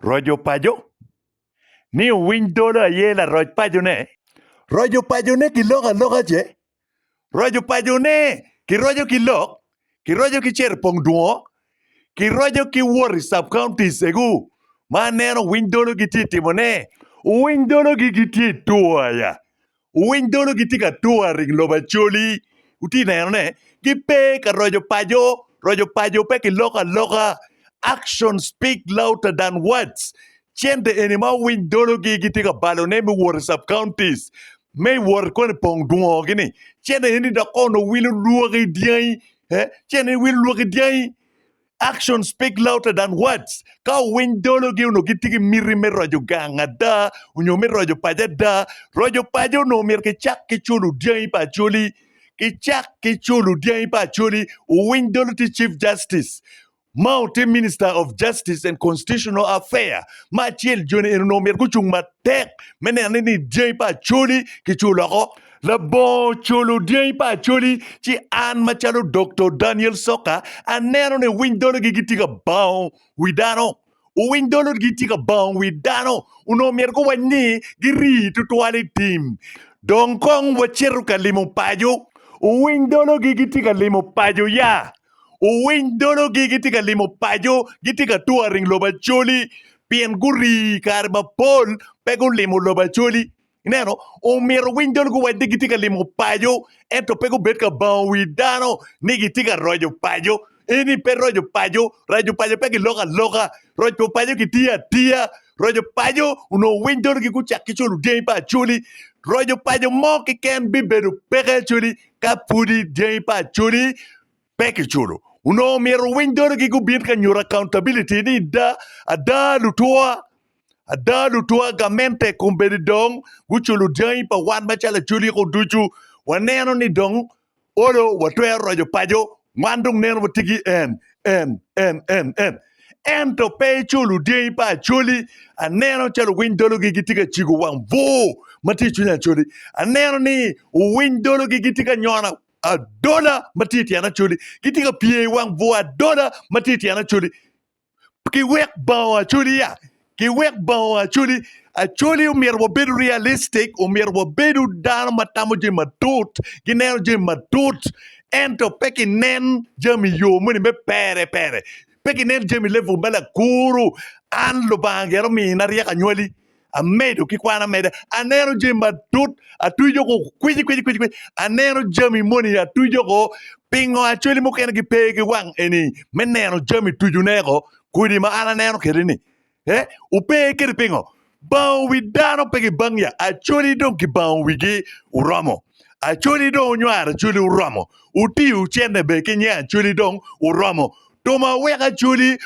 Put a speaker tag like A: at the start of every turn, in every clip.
A: Rojo payo? Ni Owiny Dolo ayela roj payo ne? Rojo payo ne kilok alok aje? Rojo payo ne kirojo kilok? Kirojo kicher pong duo? Kirojo kiwuor sub-counties egu? Ma neno Owiny Dolo giti timo ne? Owiny Dolo giti tuo ya. Owiny Dolo giti ka tuo ring loba Acholi. Uti neno ne? Gipe ka rojo payo pe kilok aloka. Actions speak louder than words. Chende enima Owiny Dolo giti ka balo ne mi wuor sub-counties. May war kon pong duo gini. Chende hindi da kono wilu luogi diay. Chende wilu luogi diay. Actions speak louder than words. Ka Owiny Dolo gi uno gitigi miri me rojo ganga da. Unyo me rojo paja da. Rojo pajo no mir ke chak ke chulu diay pa Acholi. Ke chak ke chulu diay pa Acholi. Owiny Dolo ti Chief Justice. Mountain Minister of Justice and Constitutional Affairs. Machiel Joni no mer kuchung matek. Mene ni diay pa Acholi ki chulo ko. La bon cholo diay pa Acholi chi an machalo Dr. Daniel Soka anero ne Owiny Dolo gitika baon widano. Owiny Dolo gitika baon widano. Uno mer ko wani giri tutuali team. Donkong wacheru kalimo payo. Owiny Dolo gitika limo payo ya. Owiny Dolo gitika limo payo gitika tua ring loba Acholi. Pien guri karba pol pego limo loba Acholi. Neno, o mero Owiny Dolo wadi gitika limo payo, ento pego betka baon widano, ni gitika rojo payo, eni pe rojo payo pegi loka, rojo payo tia, rojo payo, uno Owiny Dolo kucha kichulu diay pa Acholi, rojo payo mo ki ken bi bedu peke Acholi, ka pudi diay pa Acholi, peke chulo. Uno mero Owiny Dolo kubir ka nyura accountability ni ada lutua. Adalu tua gamente kumbedi dong guchulu diay pa wan machala Acholi ko duchu waneno ni dong olo watwe rojo payo mandung neno watigi en to pe chulu diay pa Acholi aneno chalo Owiny Dolo gitika chigo wang vo mati chunya Acholi aneno ni Owiny Dolo gitika nyona $1 matiti ana Acholi gitika pie wang vo $1 matiti ana Acholi ki wek bao Acholi ya ki wek bao Acholi umir wabedu realistic umir wabedu dano matamo je matut ginero je matut ento peki nen jami yo muni me pere peki nen jami levu mela kuru an lubangero mi naria kanyoli amedo kikwana mede anero je matut atujo ko kwiji anero jami moni atujo ko pingo Acholi mukena ki pegi wang eni meneno jami tujunego kudi ma ana neno kerini upe kiri pingo baon widano pegi bangya Acholi don ki baon wigi uramo Acholi don nywara Acholi uramo uti uchende be kinya Acholi don uramo toma weka Acholi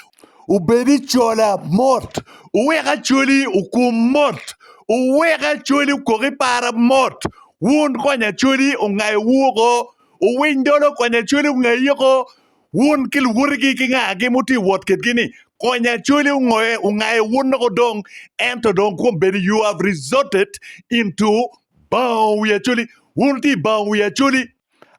A: ubedi chola mort uweka Acholi ukum mort uweka Acholi ukogi para mort wun konya Acholi ungai wuko Owiny Dolo konya Acholi ungai yoko wun kil wurgi kinga gimuti wotket gini konya Acholi ungae wun no dong ento dong kumbedi you have resorted into baon wi Acholi wun ti baon wi Acholi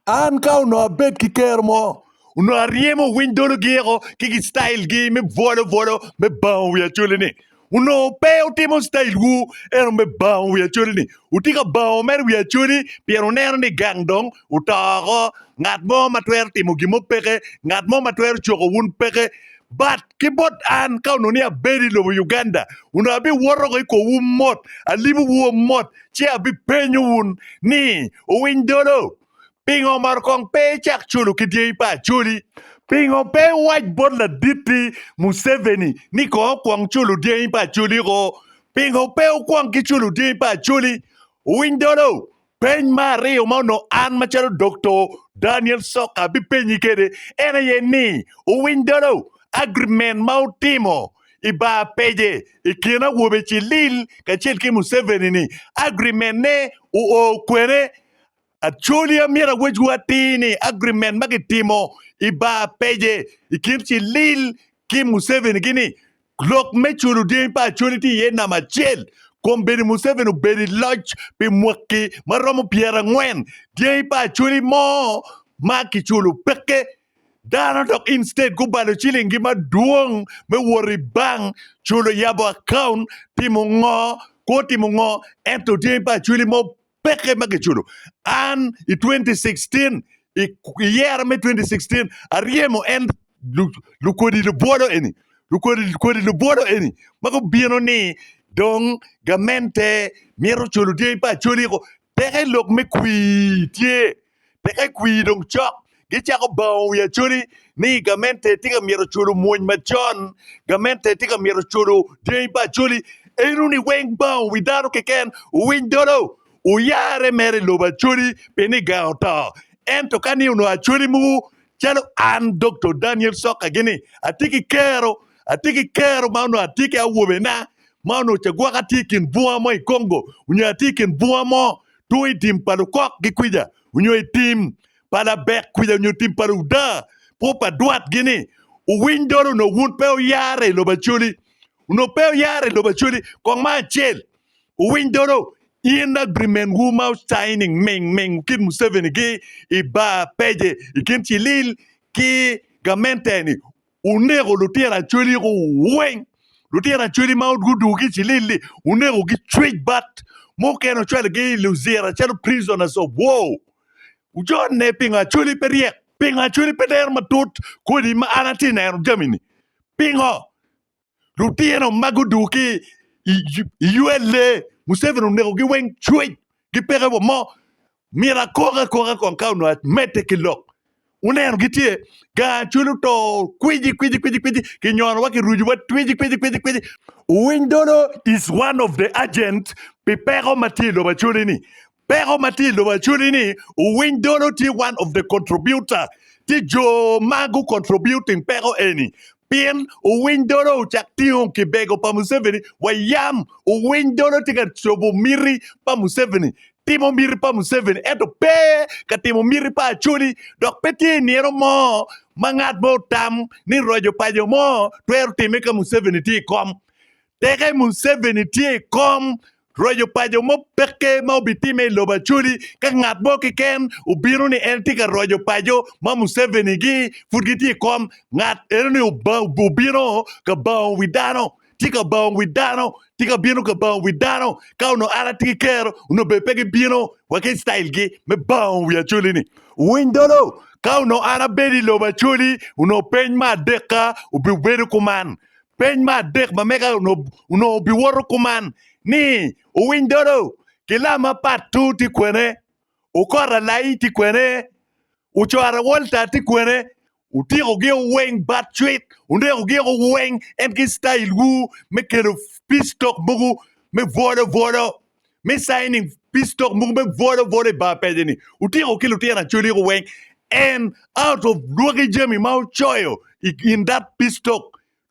A: an ka uno abet kikermo uno ariemo Owiny Dolo giego kiki style gi me volo me baon wi Acholi ni uno pe utimo style gu ero me baon wi Acholi ni utika baon mer wi Acholi piero nero ni gangdong utago ngat mo matwer timo gimo peke ngat mo matwer choko wun peke but kibot an kauno ni abedi lobo Uganda uno abi woro ko wumot alibu wumot chi abi penyo wun ni Owiny Dolo pingo markong pe chak chulu kidiay pa Acholi pingo pe white bot la diti Museveni ni ko kwang chulu diay pa Acholi ko pingo pe kwang ki chulu diay pa Acholi Owiny Dolo pen Mario mano an machalo Dr. Daniel Soka bi penyi kede ena ye ni Owiny Dolo agreement mautimo iba peje ikina wobe chilil kachel ki Museveni ni agreement ne o kwere Acholi amira wejwatini agreement magitimo iba peje ikim chilil ki Museveni gini lok mechulu diay pa Acholi ti ye na machel kombedi Museveni bedi lodge pi mwaki maromo piera ngwen diay pa Acholi mo maki chulu peke Dano dok instead go balo chilling gima duong me worry bang chulo yabo account timo ngo ko timo ngo ento tiempa chuli mo peke mage chulo. And in 2016 year me 2016 ariemo end lukodi lubodo eni lukodi lubodo eni mako bieno ni dong gamente miero chulo tiempa chuli ko peke lok me tie peke dong chok gichako bao ya chuli ni gamente tika miero chulu muony machon gamente tika miero chulu tiempa chuli enu ni weng bao widaro keken Owiny Dolo uyare mere loba chuli peni gaota ento kani uno achuli mu chalo an Dr. Daniel Soka gini atiki kero mauno atiki awuobe na mauno chagwa katikin buwa mo i Congo unyo atikin buwa mo tui tim palukok gikwija unyo itim pada bek kuya nyutim paruda popa duat gini Owiny Dolo no wun peo yare lo bachuli uno peo yare lo bachuli kong ma chel Owiny Dolo in agreement wu mau signing meng kin Museveni ki iba peje ikin chilil ki gamenteni unego lutiera chuli ko weng lutiera chuli mau gudu ki chilili unego ki treat bat mo keno chale ki luzera chalo prisoners of war Ujon ne pinga chuli periek. Pinga chuli peder matut. Kudi ma anati na jamini. Pingo. Lutieno maguduki. Yuele. Museveni nego ki weng chui. Ki pere wo mo. Mira koga kon kauno at mete kilok. Uneno gitie. Ga chulu to. Kwiji. Kinyono waki ruju wat. Kwiji. Owiny Dolo is one of the agents. Pipero matilo bachuli ni. Pero Matildo Bachulini, Owiny Dolo ti one of the contributor. Ti Jo Magu contributing pero any. Pien Owiny Dolo chaktion kibego pa Museveni. Wayam Owiny Dolo tiga chobo miri pa Museveni. Timo miri pa Museveni. Eto pe katimo miri pa Acholi. Dok peti niero mo. Mangat mo tam. Ni rojo pajo mo. Tuero timeka Museveni ti kom. Teke Museveni ti kom. Royo pajo mo peke mo bitime lo bachuli ka ngat mo kiken ubiro ni enti ka royo pajo mo Museveni gi fudgiti kom ngat erni ubiro ka ba widano tika bino ka ba widano ka uno ara tikero uno bepege bino wake style gi me ba wi achuli ni Owiny Dolo ka uno ara bedi lo bachuli uno pen ma deka ubi weru kuman pen ma dek ma meka uno ubi woro kuman ni Owiny Dolo kilama patu ti kwene ukora lai ti kwene uchora wolta ti kwene utiro ge weng bat tweet undero ge weng en ki style wu me kero pistok bugu me vodo me signing pistok bugu me vodo ba pedeni utiro kilo tira chuli weng and out of luoge jemi mau choyo in that pistok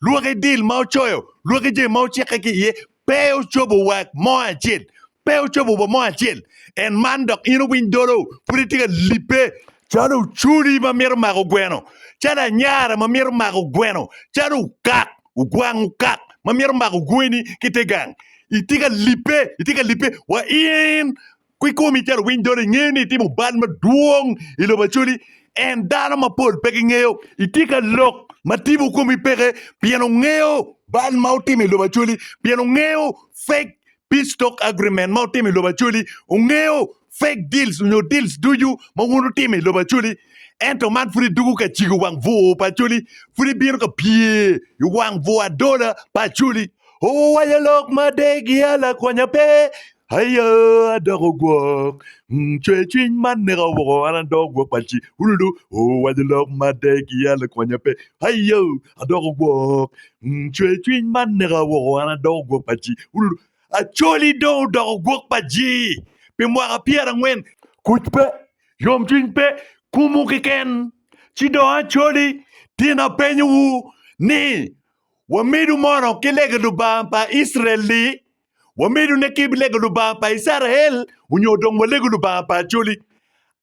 A: luoge deal mau choyo luoge jemi mau cheke ki ye peo chobo wak mo achil. Peo chobo mo achil. And mandok Owiny Dolo. Politika lipe. Chano churi ma miro mago bueno. Chana nyara ma miro mago bueno. Chano kak. Ugwang kak. Ma miro mago gweni kitegang. Itika lipe. Wa in. Kui komi chano Owiny Dolo ngeni timo ban ma duong. Ilo bachuli. And dana ma pol peking ngeo. Itika lok. Matibu kumi peke. Piano ngeo. Ban mautimi lo bachuli piano ngeo fake peace talk agreement mautimi lo bachuli ngeo fake deals unyo deals do you mawunu timi lo bachuli ento man furi dugu ka chigu wang vo bachuli furi biro ka pie yu wang vo adola bachuli oh waya lok madegi ala kwanya pe Hayo adoro gwok chwechwin man nega woko anadoro gwok pachi uludu wadi lok madeki yale kwanyape Hayo adoro gwok chwechwin man nega woko anadoro gwok pachi uludu Acholi do adoro gwok pachi Pe mwaka piera ngwen kuchpe yom chwinpe kumu kiken Chido Acholi tina penyu wu ni Wamidu mono kilege dubampa Israeli Wamidu nekib lego luba pa Israel, unyodong walego luba pa Acholi.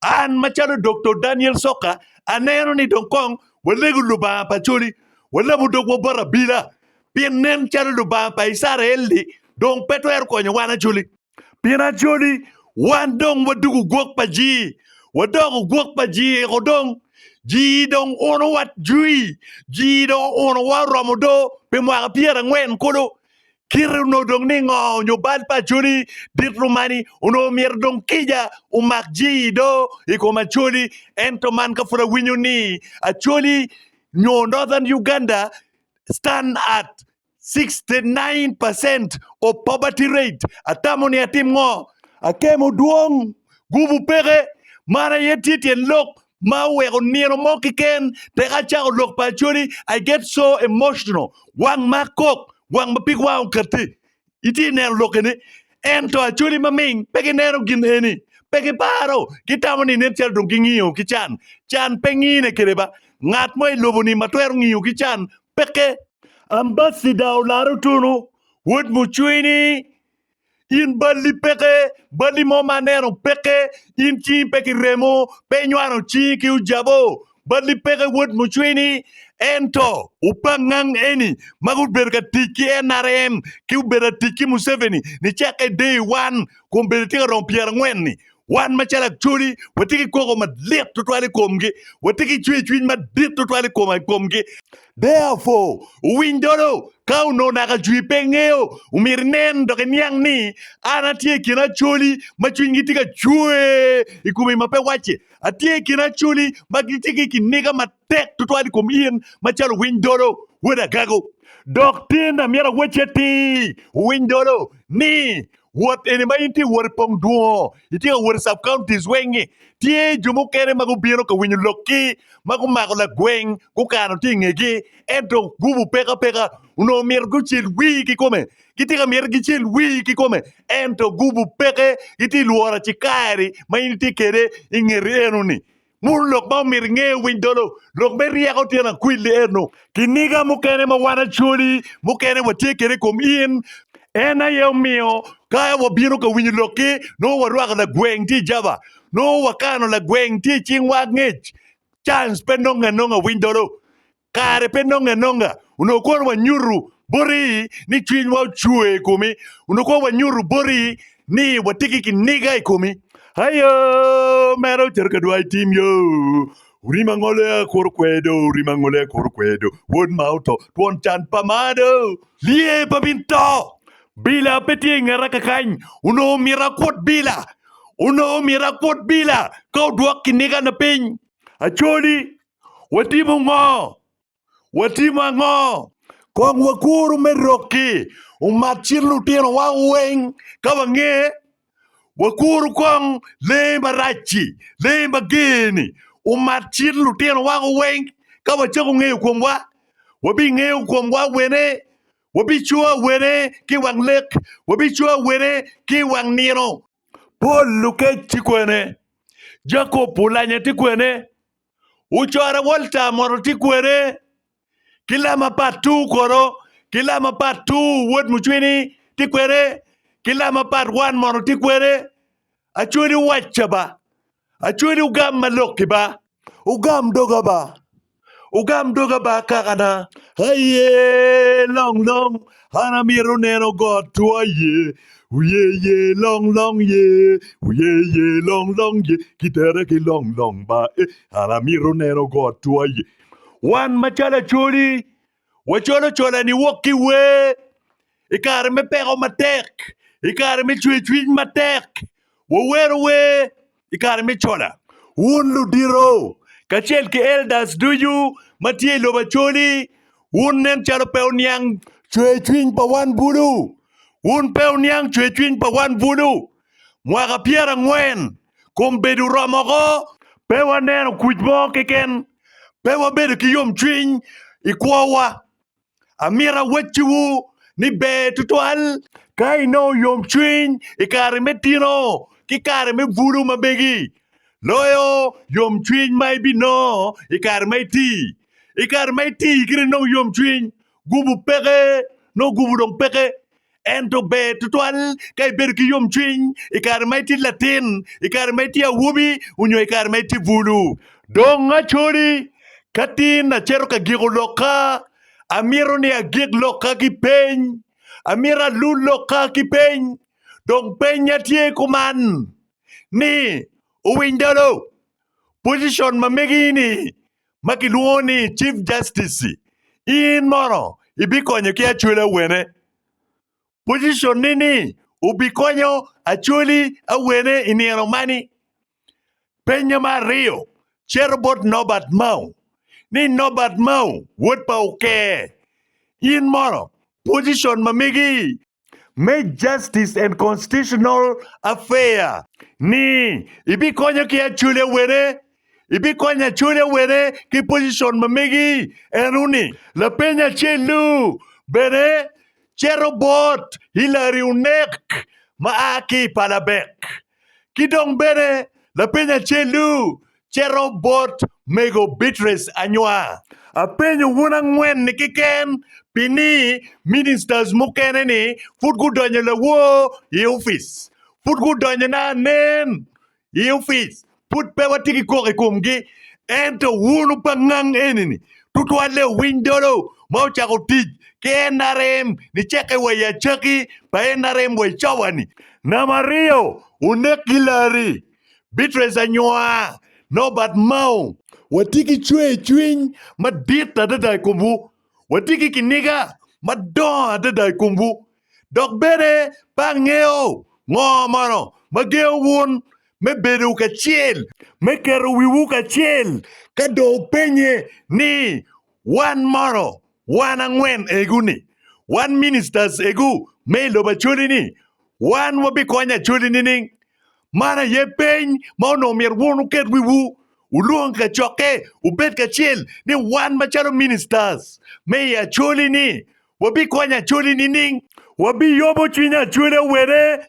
A: An machalo Dr. Daniel Soka, anero ni Dongkong, walego luba pa Acholi. Walabu dog wabara bila. Pienen chalo luba pa Israel di, dong peto konyo wana Acholi. Pien Acholi, wan dong wadugu gwok pa ji. Wadogo gwok pa ji, rodong. ji dong ono wat jui ji dong ono wa romodo pe mwa piera ngwen kodo kiru no dong ni ngo nyo bal pa chuli dit rumani uno mier dong kija umak ji do iko machuli ento man ka fura winyu ni Acholi nyo northern Uganda stand at 69% of poverty rate atamoni atim ngo akemo duong gubu pere mara yetitien lok ma wego niro mo kiken te gacha lok pa churi I get so emotional wang makok wang mapik wang kati iti ner lokene ento achuri maming pege nero gineni pege paro kitamoni ne chel dong ngiyo kichan chan pengine kereba ngat moy loboni matwer ngiyo kichan peke ambassador laro tunu would muchwini in bali peke bali mo manero peke in chi peke remo peñuano chi ki ujabo bali peke would muchwini ento upangang eni magu berga tiki NRM ki ubera tiki Museveni ni chake day one kumberitika rompier ngweni wan machala churi watiki koko madlet tutwali komge watiki chui madlet tutwali komge therefore windoro kau no naka chui pengeo umirnen doke niang ni anatie kina chuli machingitika chue ikumi mape wache atie kina chuli magitiki kiniga matek tutwali komien machalo windoro weda gago doktinda miera wacheti windoro ni what anybody wor pong duo iti wor sub counties wengi tie jumo kere magu biro ka winyu loki magu mago la gweng ku kano tingegi ento gubu peka uno mier guchil wiki come kiti ka mier gichil wiki come ento gubu peke iti luora chikari ma iti kere ingeri enuni mul lok ba mir nge windolo lok be riako tiena kwili eno kiniga mukene ma wana chuli mukene watie kere kom in ena yo mio kaya wabiro ka winyo loki no warwaka la gweng ti java no wakano la gweng ti chingwa ngech chance penonga nonga windoro kare penonga unokuwa wanyuru bori ni chwinywa chue kumi unokuwa wanyuru bori ni watiki kiniga ikumi hayo mero terka dwai tim yo Rimangole korkwedo wod mauto tuon chan pamado lie babinto bila peti ngaraka kany uno mirakot bila kau duak kiniga na piny Acholi watimo ngo kong wakuru meroki umachir lutino wa weng kawange wakuru kong lemba rachi lemba geni umachir lutino wa weng kawachago ngeo kwangwa wabi ngeo kwangwa wene wabi chua wene ki wang lek wabi chua wene ki wang nino Paul luke chikwene Jacob pulanya tikwene uchara walta moro tikwene kila mapatu koro kila mapatu wod muchwini tikwene kila mapat wan moro tikwene achuni wachaba achuni ugam maloki ba ugam doga ba kakana haye long hana miro neno god tuaye uye long ye uye long ye kitera ki long ba hana miro neno god tuaye wan machala choli wacholo chola ni woki we ikare me pego matek ikare me chwich matek wawero we ikare me chola un ludiro kachel ke elders do you matie lo bacholi un nen chalo pe onyang chwich pa wan bulu un pe onyang chwich pa wan bulu mwaga piera ngwen kombedu romogo pe waneno kujbo keken pe wabedo kiyom chwiny ikwawa amira wechiwu ni be tutwal kai no yom chwiny ikare metino kikare me vuru mabegi loyo yom chwiny mai bino ikare maiti kire no yom chwiny gubu peke no gubu dong peke ento be tutwal kai ber ki yom chwiny ikare maiti latin ikare maiti awubi unyo ikare maiti vulu dong achori katin na chero ka gigo loka amiro ni agig loka ki peny amira lu loka ki peny dong penya tie kuman ni uwindolo position mamegini makiluoni Chief Justice in moro ibikonyo ki Acholi Awene position nini ubikonyo Acholi Awene iniero mani penyo mar Rio Cherobot Nobert Mao ni Nobert Mao wuod pauke in moro position mamigi Made Justice and Constitutional Affair ni ibikonyo ki Acholi Awene ibikonyo Acholi Awene ki position mamigi enuni la penya chelu bere Cherobot Hilary unek maaki palabek kidong bere la penya chelu Cherobot mego Beatrice Anywar apenyo wuna ngwen ni kiken pini ministers mukene ni fut gudonyo la wo i office fut gudonyo na nen i office fut pewa tiki koke kumgi ento wunu pangang enini tutwale Owiny Dolo mau chako tij ke NRM ni cheke waya chaki pa NRM way chawani namario unek Hilary Beatrice Anywar Nobert Mao watiki chwe chwiny madit adada kumbu watiki kiniga madon adada kumbu dok bere pangeo ngomano mageo wun mebedu kachiel mekero wiwu kachiel kado penye ni one moro one angwen eguni one ministers egu me loba Acholi ni one wabikonya Acholi nining mana ye peny ma onomier wunu ket wiwu uluong ka choke ubet kachiel ni one machalo ministers me Acholi ni wabi konya Acholi ni ning wabi yomo chwiny Acholi Awene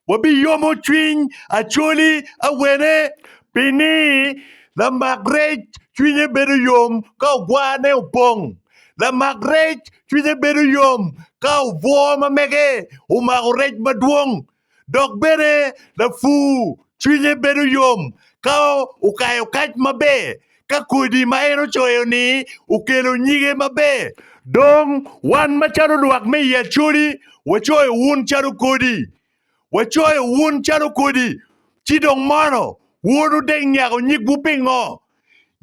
A: wabi yomo chwiny Acholi Awene pini la magrech chwinye bedo yom ka ogwane opong la magrech chwinye bedo yom ka ovuo mamege umako rech maduong dok bere la fu chwinye bedo yom ka ukayo kach mabe ka kudi ma en ochoyo ni ukelo nyige mabe dong wan machalo luak me i Acholi wachoyo wun chalo kodi wachoyo wun chalo kodi chidong mono wunu deng nyako nyik bu pingo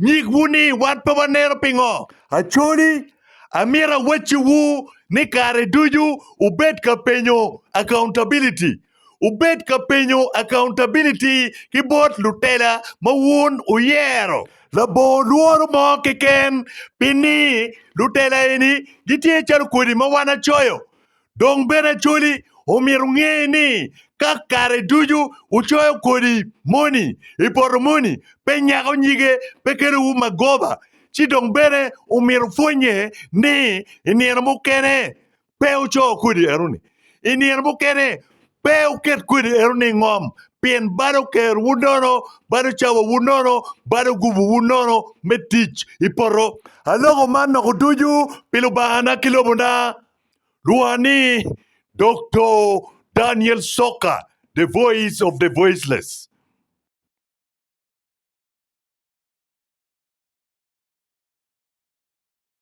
A: nyik wuni wan pa wanero pingo Acholi amira wechi wu ni kare duju ubet ka penyo accountability ubet ka penyo accountability ki bot lutela ma wun uyero la bo luoro mo kiken pini lutela eni gitie chalo kodi ma wan achoyo dong bere Acholi omiero ng'e ni ka kare duju uchoyo kodi moni iporo moni pe nyako nyige pe kero u magoba chidong bere omiero fwenye ni iniero mukene pe uchoyo kodi eruni iniero mukene pe uket kodi eruni ng'om pien bado ker wunono bado chawo wunono bado gubu wunono metich iporo alogo mano kuduju pilubana kilobuna Luani Dr. Daniel Soka, the voice of the voiceless.